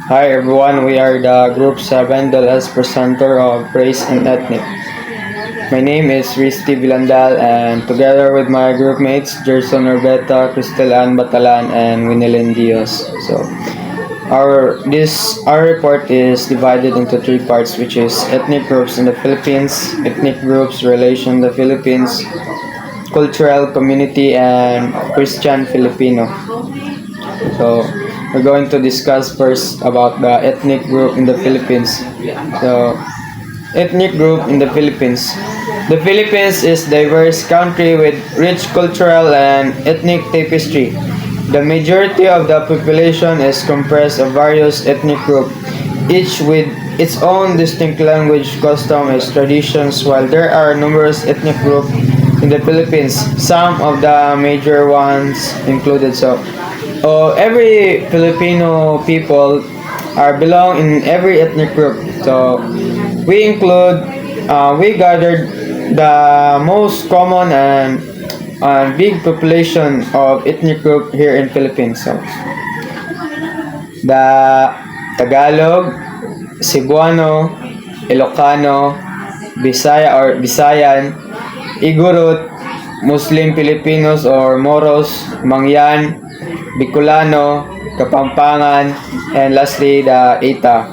Hi everyone, we are the Group 7 Dallas presenter of Race and Ethnic. My name is Risty Vilandal and together with my group mates Gerson Orbeta, Cristel Ann Batalan, and Winilyn Diaz. Our report is divided into three parts, which is ethnic groups in the Philippines, ethnic groups relation to the Philippines, cultural community, and Christian Filipino. So we're going to discuss first about the ethnic group in the Philippines. So ethnic group in the Philippines. The Philippines is diverse country with rich cultural and ethnic tapestry. The majority of the population is comprised of various ethnic groups, each with its own distinct language, customs, and traditions. While there are numerous ethnic groups in the Philippines, some of the major ones included. Every Filipino people are belong in every ethnic group. So we gathered the most common and big population of ethnic group here in Philippines. So the Tagalog, Cebuano, Ilocano, Bisayan, Igorot, Muslim Filipinos or Moros, Mangyan, Bicolano, Kapampangan, and lastly the Eta.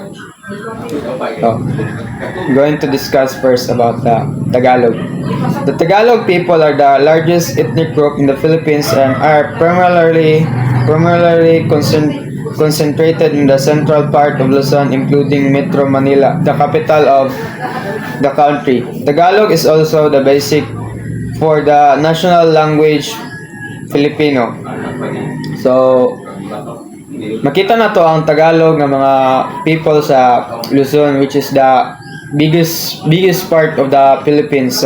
So, I'm going to discuss first about the Tagalog. The Tagalog people are the largest ethnic group in the Philippines and are primarily concentrated in the central part of Luzon, including Metro Manila, the capital of the country. Tagalog is also the basic for the national language Filipino. So, makita na to ang Tagalog ng mga people sa Luzon, which is the biggest part of the Philippines.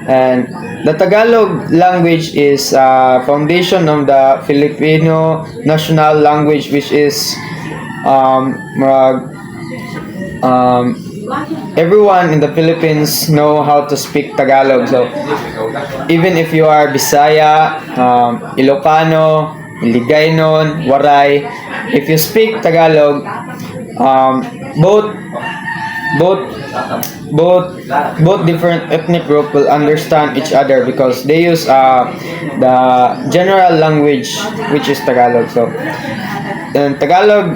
And the Tagalog language is foundation of the Filipino national language, which is everyone in the Philippines know how to speak Tagalog. So even if you are Bisaya, Ilocano, Iligaynon, Waray, if you speak Tagalog, both both different ethnic group will understand each other because they use the general language, which is Tagalog. So in Tagalog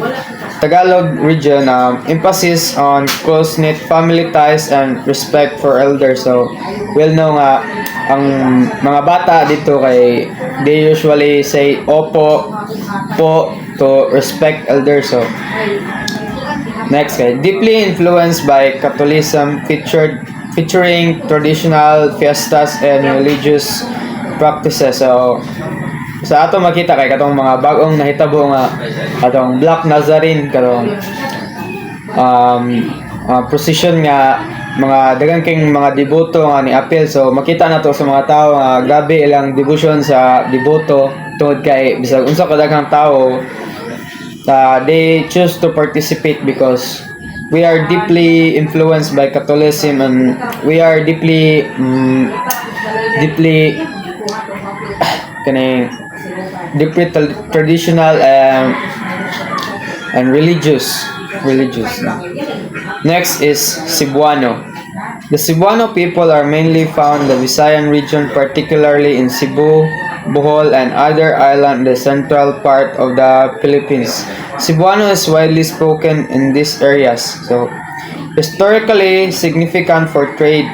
region, emphasis on close-knit family ties and respect for elders. So well know nga ang mga bata dito kay they usually say opo, po to respect elders. So next, deeply influenced by Catholicism, featuring traditional fiestas and religious practices. So sa ato makita kay katong mga bagong nahitabo nga katong Black Nazarene, katong procession nga mga daghang king mga deboto nga ni appeal. So makita na to sa mga tao nga grabe ilang devotion sa deboto tungod kay bisag unsa ka daghang tao they choose to participate because we are deeply influenced by Catholicism and we are deeply traditional and religious. Next is Cebuano. The Cebuano people are mainly found in the Visayan region, particularly in Cebu, Bohol, and other islands in the central part of the Philippines. Cebuano is widely spoken in these areas. So, historically significant for trade,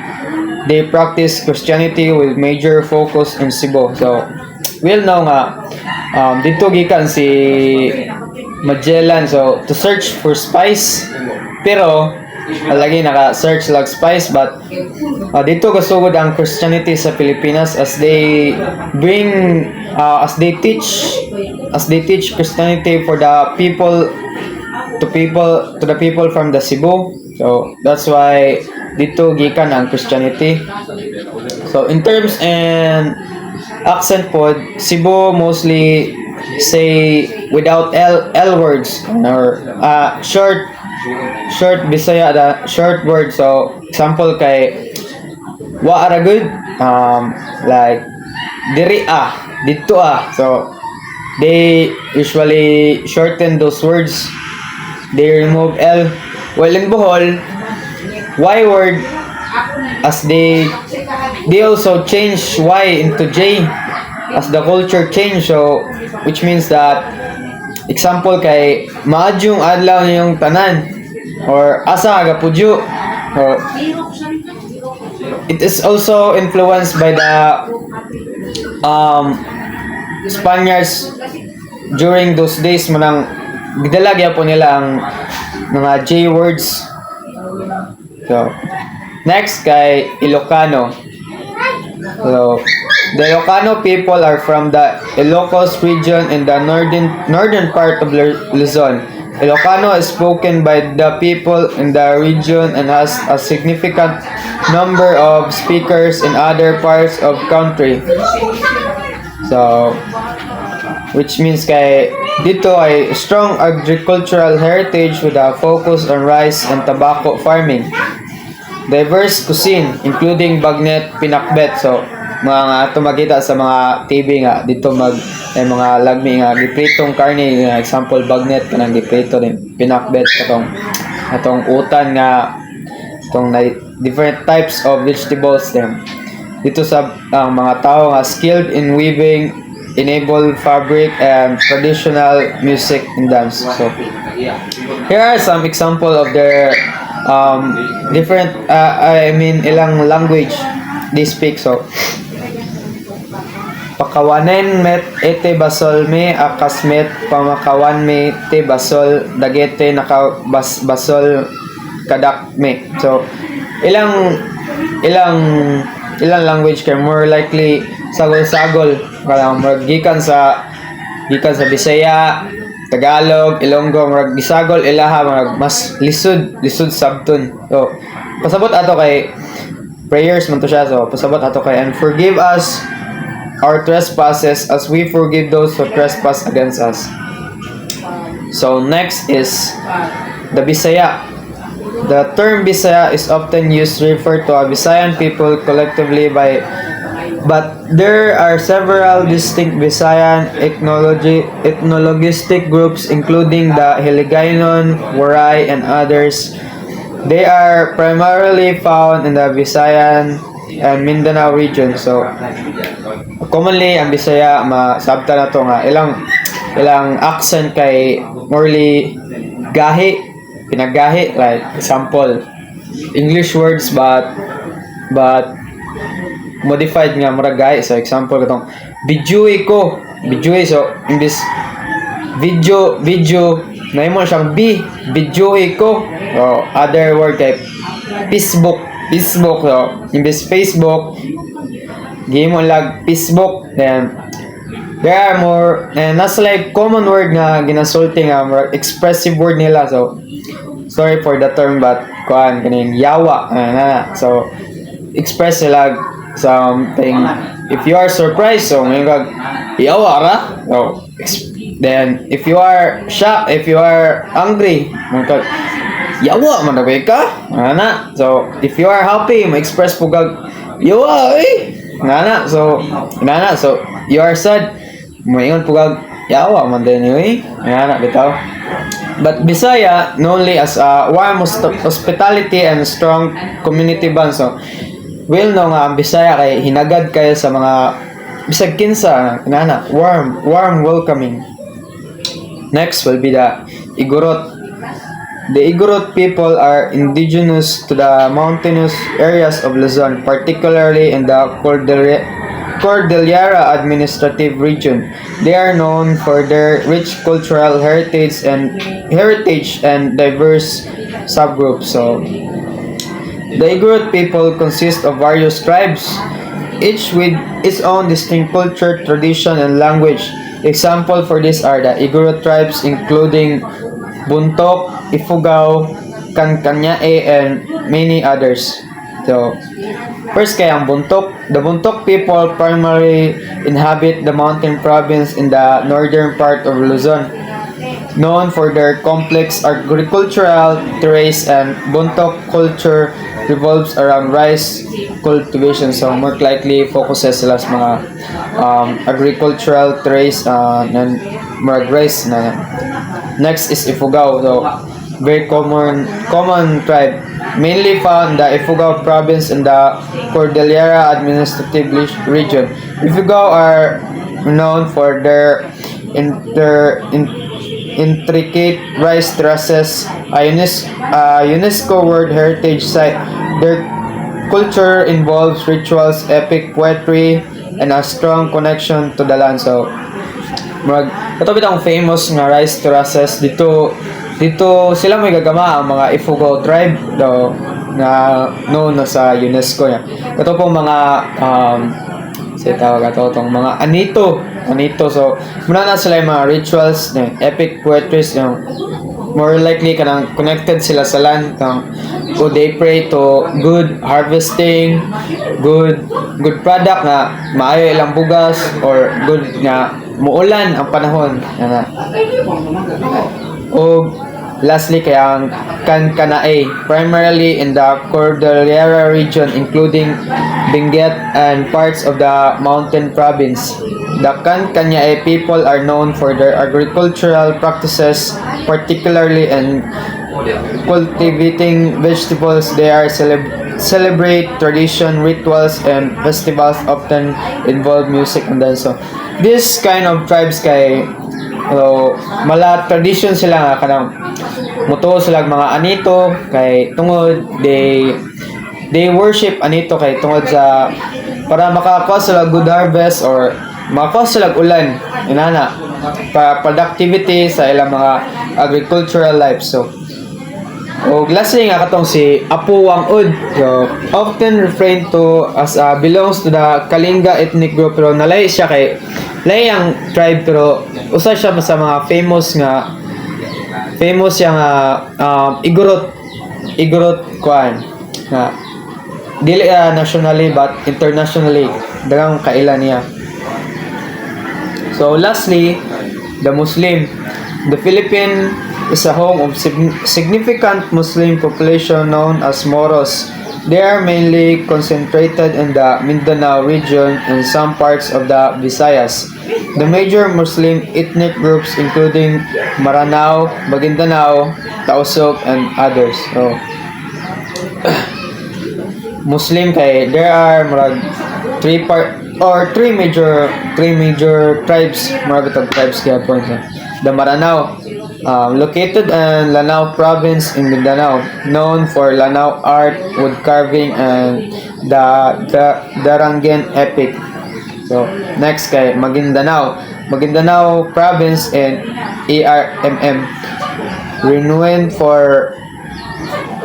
they practice Christianity with major focus in Cebu. So, we'll know nga, dito gikan si Magellan, so to search for spice, pero lagi naka-search lang spice, but dito kasugod ang Christianity sa Pilipinas as they bring as they teach Christianity for the people to the people from the Cebu. So that's why dito gikan ang Christianity. So in terms and accent pod, Cebu mostly say without L words or short Bisaya the short word. So example kay wa ara good, like diri dito. So they usually shorten those words. they remove L. While in Bohol, Y word, as they also change Y into J as the culture change. So which means that example kay maadyong adlaw niyong tanan or asa aga pudyo. So it is also influenced by the Spaniards during those days manang gidala gyapon nila ang mga J words. So next kay Ilocano. So the Ilocano people are from the Ilocos region in the northern part of Luzon. Ilocano is spoken by the people in the region and has a significant number of speakers in other parts of country. So, which means kay dito ay strong agricultural heritage with a focus on rice and tobacco farming. Diverse cuisine including bagnet, pinakbet. So, mga ato makita sa mga TV nga dito mga lagmi nga gipritong karne nga example bagnet kanang giprito din pinakbet atong utan nga itong different types of vegetables din dito sa ang mga tao nga skilled in weaving, enable fabric and traditional music and dance. So here are some example of their different ilang language they speak. So pakawanen met ete basol me akasmet pamakawan me te basol dagete basol kadak me. So ilang language kay more likely sagol-sagol parang gikan sa Bisaya, Tagalog, Ilonggo, murag bisagol ilaha murag mas lisod sabton. So pasabot ato kay prayers man to siya. So pasabot ato kay and forgive us our trespasses as we forgive those who trespass against us. So next is the Bisaya. The term Bisaya is often used to refer to a Visayan people collectively but there are several distinct Visayan ethnologistic groups including the Hiligaynon, Waray, and others. They are primarily found in the Visayan and Mindanao region. So commonly ang Bisaya masabta na to nga ilang accent kay morely pinaggahi like example English words but modified nga murag gahi. So example katong bijuy so imbis video naimo siyang bijuy ko. So other word kay Facebook so imbis Facebook gimo lag Facebook. Then there are more and nasa like common word nga ginasulti nga more expressive word nila. So sorry for the term but kuan kaning yawa so express nila something. If you are surprised, so ngayon kag yawa ra. So then if you are shocked, if you are angry, kag yawa man ka so if you are happy, ma-express po kag yawa so you are sad, moingon po kag yawa man din bitaw. But Bisaya known only as warm hospitality and strong community bond. So well no nga ang Bisaya kay hinagad kayo sa mga bisag kinsa warm welcoming. Next will be the Igorot. The Igorot people are indigenous to the mountainous areas of Luzon, particularly in the Cordillera Administrative Region. They are known for their rich cultural heritage and diverse subgroups. So the Igorot people consist of various tribes, each with its own distinct culture, tradition, and language. Example for this are the Igorot tribes including Buntok, Ifugao, Kankanyae, and many others. So, first kay ang Buntok. The Buntok people primarily inhabit the mountain province in the northern part of Luzon, known for their complex agricultural terrace, and Buntok culture revolves around rice cultivation. So more likely focuses sila sa mga agricultural terrace and more rice na. Next is Ifugao. So very common tribe, mainly found in the Ifugao province in the Cordillera Administrative Region. Ifugao are known for their intricate rice terraces, a UNESCO World Heritage Site. Their culture involves rituals, epic poetry, and a strong connection to the land. So, ito bitang famous nga rice terraces dito sila may gagama ang mga Ifugao tribe daw na known na sa UNESCO niya. Ito pong mga tawag ito itong mga anito. So muna na sila yung mga rituals ng epic poetries yung more likely kanang connected sila sa land so they pray to good harvesting, good product nga maayo ilang bugas or good nga muulan ang panahon o lastly kaya ang Kanae primarily in the Cordillera region including Benguet and parts of the mountain province. The Kanae people are known for their agricultural practices, particularly in cultivating vegetables. They are celebrate tradition, rituals, and festivals often involve music and dance. So, this kind of tribes kay mala tradition sila nga kanang muto sila mga anito kay tungod they worship anito kay tungod sa para makakuha sila good harvest or makakuha sila ulan inana para productivity sa ilang mga agricultural life. So lastly nga katong si Apu Wang-Ud, so often referred to as belongs to the Kalinga ethnic group pero nalay siya kay lay ang tribe pero usa siya sa mga famous yang Igorot kuan na dili nationally but internationally daghang kailan niya. So lastly, the Muslim. The Philippines is a home of significant Muslim population known as Moros. They are mainly concentrated in the Mindanao region and some parts of the Visayas. The major Muslim ethnic groups including Maranao, Maguindanao, Tausug, and others. So, Muslim kay there are three major tribes, tribes kaya po. The Maranao, located in Lanao province in Mindanao, known for Lanao art, wood carving, and the Darangen epic. So next kay Maguindanao province in ARMM, renowned for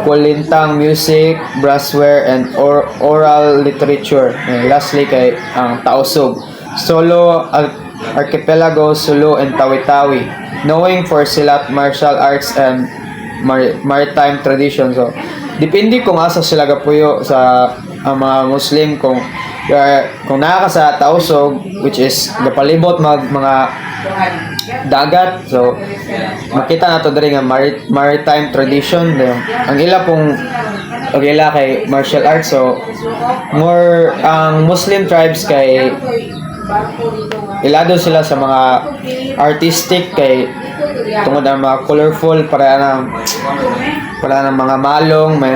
Kulintang music, brassware, and oral literature. And lastly kay ang Tausug, Solo Archipelago, Sulu, and Tawi-Tawi, knowing for silat, martial arts, and maritime tradition. So depende kung asa sila gapuyo sa mga Muslim kung naa ka sa Tausug, which is gapalibot mga dagat, so makita nato diri nga maritime tradition. Ang ila kay martial arts. So more ang Muslim tribes kay ilado sila sa mga artistic kay tungod ang mga colorful para ng mga malong may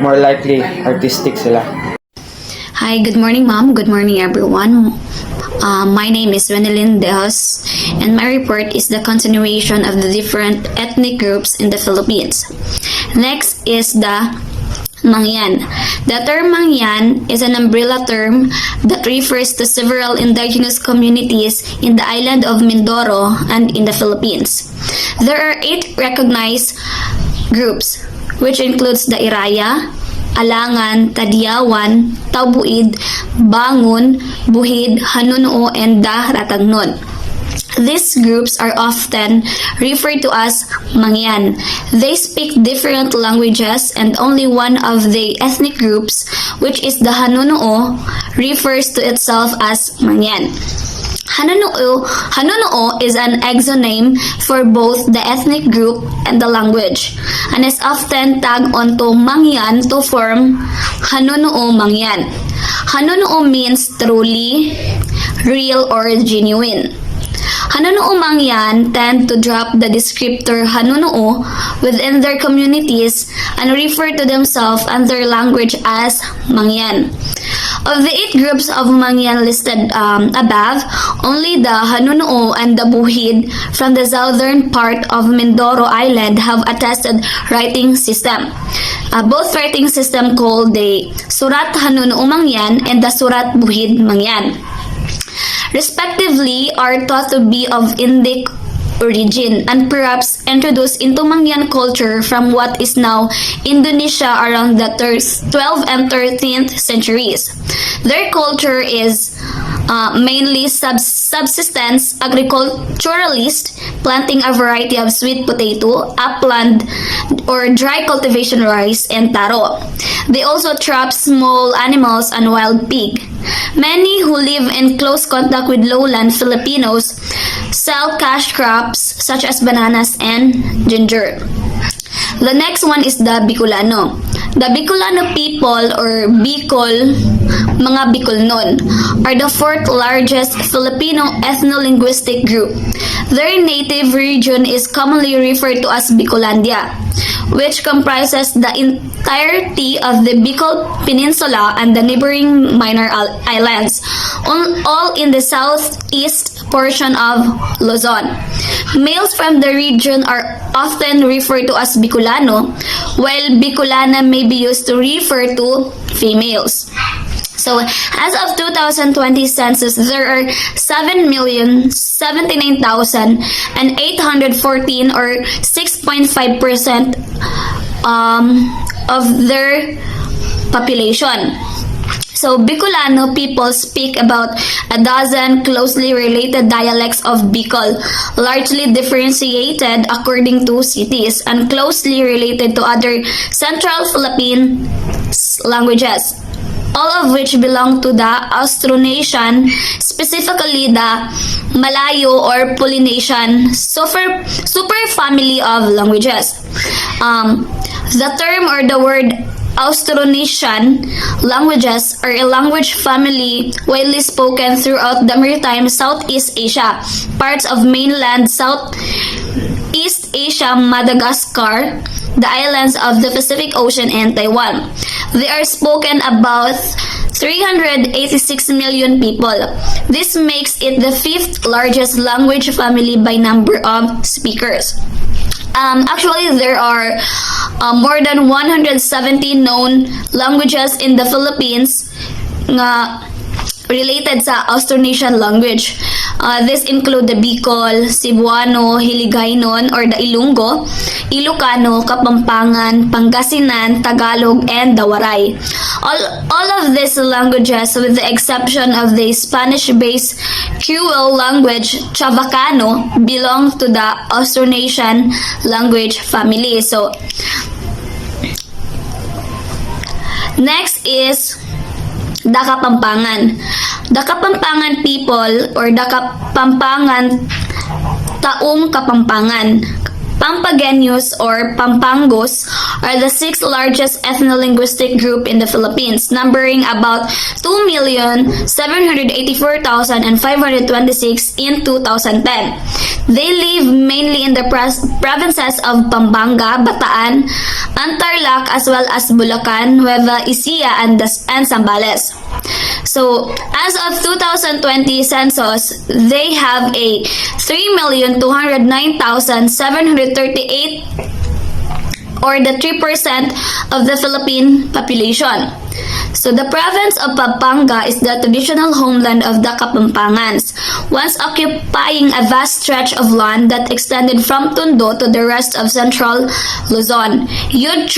more likely artistic sila. Hi, good morning, Mom. Good morning, everyone. My name is Renelyn Dehos, and my report is the continuation of the different ethnic groups in the Philippines. Next is the Mangyan. The term Mangyan is an umbrella term that refers to several indigenous communities in the island of Mindoro and in the Philippines. There are 8 recognized groups, which includes the Iraya, Alangan, Tadyawan, Tabuid, Bangon, Buhid, Hanunuo, and Ratagnon. These groups are often referred to as Mangyan. They speak different languages, and only one of the ethnic groups, which is the Hanunuo, refers to itself as Mangyan. Hanunuo is an exoname for both the ethnic group and the language, and is often tagged onto Mangyan to form Hanunuo Mangyan. Hanunuo means truly, real, or genuine. Hanunuo Mangyan tend to drop the descriptor Hanunuo within their communities and refer to themselves and their language as Mangyan. Of the 8 groups of Mangyan listed above, only the Hanunuo and the Buhid from the southern part of Mindoro Island have attested writing system. Both writing system called the Surat Hanunuo Mangyan and the Surat Buhid Mangyan, respectively, are thought to be of Indic origin and perhaps introduced into Mangyan culture from what is now Indonesia around the 12th and 13th centuries. Their culture is mainly subsistence agriculturalist, planting a variety of sweet potato, upland or dry cultivation rice, and taro. They also trap small animals and wild pig. Many who live in close contact with lowland Filipinos sell cash crops such as bananas and ginger. The next one is the Bicolano. The Bicolano people or Bicol, mga Bicolnon, are the 4th largest Filipino ethno-linguistic group. Their native region is commonly referred to as Bicolandia, which comprises the entirety of the Bicol Peninsula and the neighboring minor islands, all in the southeast portion of Luzon. Males from the region are often referred to as Bicolano, while Bicolana may be used to refer to females. So, as of 2020 census, there are 7,079,814 or 6.5% of their population. So, Bicolano people speak about a dozen closely related dialects of Bicol, largely differentiated according to cities and closely related to other Central Philippine languages, all of which belong to the Austronesian, specifically the Malayo or Polynesian superfamily of languages. The term or the word Austronesian languages are a language family widely spoken throughout the maritime Southeast Asia, parts of mainland Southeast Asia, Madagascar, the islands of the Pacific Ocean, and Taiwan. They are spoken about 386 million people. This makes it the 5th largest language family by number of speakers. Actually, there are more than 170 known languages in the Philippines related sa Austronesian language. This include the Bicol, Cebuano, Hiligaynon or the Ilonggo, Ilocano, Kapampangan, Pangasinan, Tagalog, and the Waray. All of these languages, with the exception of the Spanish-based Creole language, Chavacano, belong to the Austronesian language family. So, next is the Kapampangan. The Kapampangan people or the Kapampangan Taong Kapampangan, Pampagueños or Pampangos are the 6th largest ethno-linguistic group in the Philippines, numbering about 2,784,526 in 2010. They live mainly in the provinces of Pampanga, Bataan, Antarlac, as well as Bulacan, Nueva Ecija, and Zambales. So, as of 2020 census, they have a 3,209,738 or the 3% of the Philippine population. So, the province of Pampanga is the traditional homeland of the Kapampangans, once occupying a vast stretch of land that extended from Tondo to the rest of central Luzon. Huge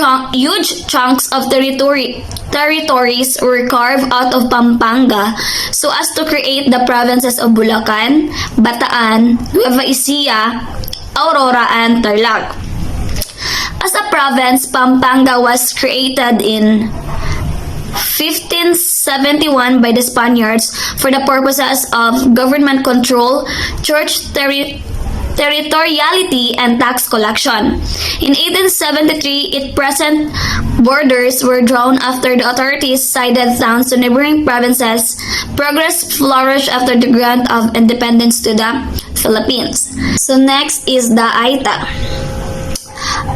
chunks of territories were carved out of Pampanga so as to create the provinces of Bulacan, Bataan, Nueva Ecija, Aurora, and Tarlac. As a province, Pampanga was created in 1571 by the Spaniards for the purposes of government control, church territoriality, and tax collection. In 1873, its present borders were drawn after the authorities ceded towns to neighboring provinces. Progress flourished after the grant of independence to the Philippines. So next is the Aita.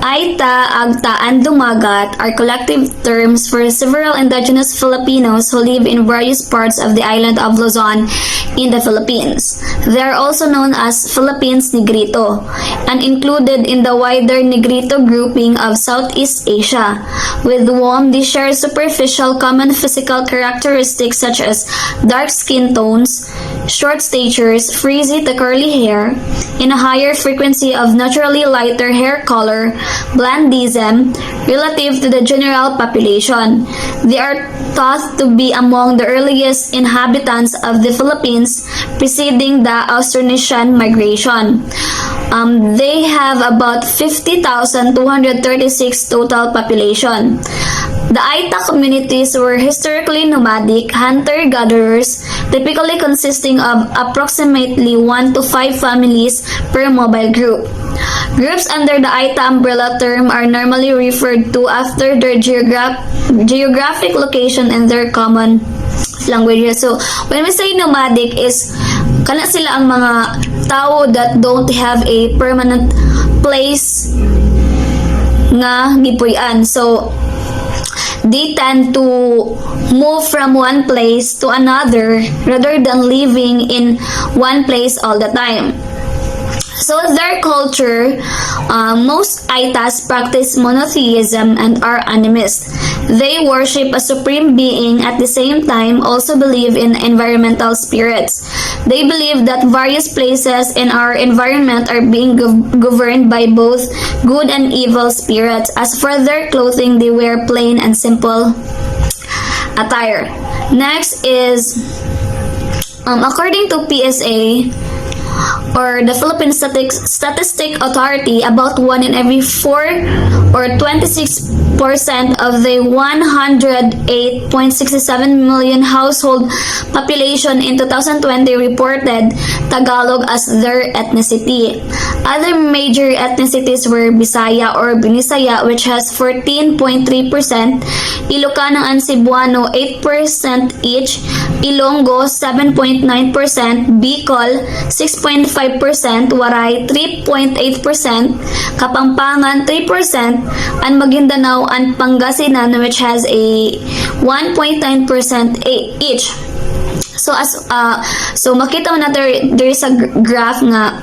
Aita, Agta, and Dumagat are collective terms for several indigenous Filipinos who live in various parts of the island of Luzon in the Philippines. They are also known as Philippines Negrito and included in the wider Negrito grouping of Southeast Asia. With whom they share superficial common physical characteristics such as dark skin tones, short statures, frizzy to curly hair, and a higher frequency of naturally lighter hair color, blandism, relative to the general population. They are thought to be among the earliest inhabitants of the Philippines preceding the Austronesian migration. They have about 50,236 total population. The Aita communities were historically nomadic hunter-gatherers, typically consisting of approximately 1 to 5 families per mobile group. Groups under the Aita umbrella term are normally referred to after their geographic location and their common languages. So, when we say nomadic is kana sila ang mga tao that don't have a permanent place nga gipuy-an. So, they tend to move from one place to another rather than living in one place all the time. So their culture, most Aitas practice monotheism and are animist. They worship a supreme being at the same time also believe in environmental spirits. They believe that various places in our environment are being governed by both good and evil spirits. As for their clothing, they wear plain and simple attire. Next is, according to PSA, or the Philippine Statistic Authority, about 1 in every 4 or 26% of the 108.67 million household population in 2020 reported Tagalog as their ethnicity. Other major ethnicities were Bisaya or Binisaya, which has 14.3%, Ilocano and Cebuano 8% each, Ilonggo 7.9%, Bicol 6.5%, Waray 3.8%, Kapampangan 3%, and Maguindanao and Pangasinan, which has a 1.9% each. So so makita mo na there is a graph nga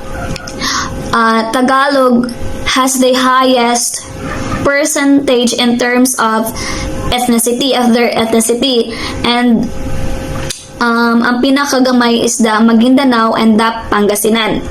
Tagalog has the highest percentage in terms of ethnicity, of their ethnicity, and ang pinakagamay is the Maguindanao and the Pangasinan.